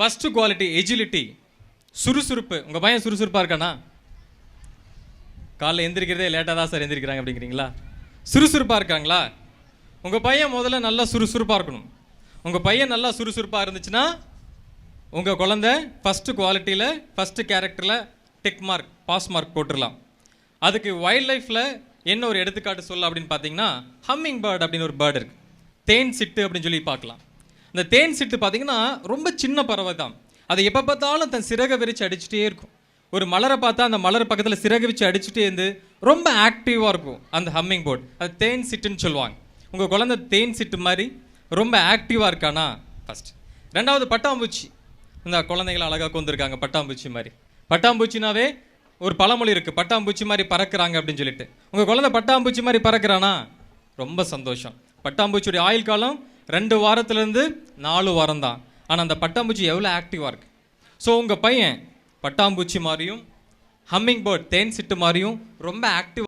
First quality agility, சுறுசுறுப்பு. உங்கள் பையன் சுறுசுறுப்பாக இருக்கானா? காலைல எந்திரிக்கிறதே லேட்டாக தான் சார் எந்திரிக்கிறாங்க அப்படிங்கிறீங்களா? சுறுசுறுப்பாக இருக்காங்களா? உங்கள் பையன் முதல்ல நல்லா சுறுசுறுப்பாக இருக்கணும். உங்கள் பையன் நல்லா சுறுசுறுப்பாக இருந்துச்சுன்னா உங்கள் குழந்தை ஃபஸ்ட்டு குவாலிட்டியில் ஃபஸ்ட்டு கேரக்டரில் டெக் மார்க், பாஸ் மார்க் போட்டுடலாம். அதுக்கு வைல்ட் லைஃப்பில் என்ன ஒரு எடுத்துக்காட்டு சொல்ல அப்படின்னு பார்த்தீங்கன்னா, ஹம்மிங் பேர்ட் அப்படின்னு ஒரு பேர்டு இருக்குது. தேன் சிட்டு அப்படின்னு சொல்லி பார்க்கலாம். இந்த தேன் சிட்டு பார்த்தீங்கன்னா ரொம்ப சின்ன பறவை தான். அதை எப்போ பார்த்தாலும் தன் சிறகை விரித்து அடிச்சுட்டே இருக்கும். ஒரு மலரை பார்த்தா அந்த மலர் பக்கத்தில் சிறகு வச்சு அடிச்சுட்டே இருந்து ரொம்ப ஆக்டிவாக இருக்கும் அந்த ஹம்மிங் பேர்ட். அது தேன் சிட்டுன்னு சொல்லுவாங்க. உங்கள் குழந்தை தேன் சிட்டு மாதிரி ரொம்ப ஆக்டிவாக இருக்கானா? ஃபஸ்ட். ரெண்டாவது பட்டாம்பூச்சி. இந்த குழந்தைகளை அழகாக கொண்டிருக்காங்க பட்டாம்பூச்சி மாதிரி. பட்டாம்பூச்சினாவே ஒரு பழமொழி இருக்குது, பட்டாம்பூச்சி மாதிரி பறக்கிறாங்க அப்படின்னு சொல்லிட்டு. உங்கள் குழந்தை பட்டாம்பூச்சி மாதிரி பறக்கிறானா? ரொம்ப சந்தோஷம். பட்டாம்பூச்சியுடைய ஆயுள் காலம் 2 வாரத்துலேருந்து 4 வாரம் தான். ஆனால் அந்த பட்டாம்பூச்சி எவ்வளோ ஆக்டிவாக இருக்குது. ஸோ உங்கள் பையன் பட்டாம்பூச்சி மாதிரியும் ஹம்மிங் பேர்ட் தேன் சிட்டு மாதிரியும் ரொம்ப ஆக்டிவ்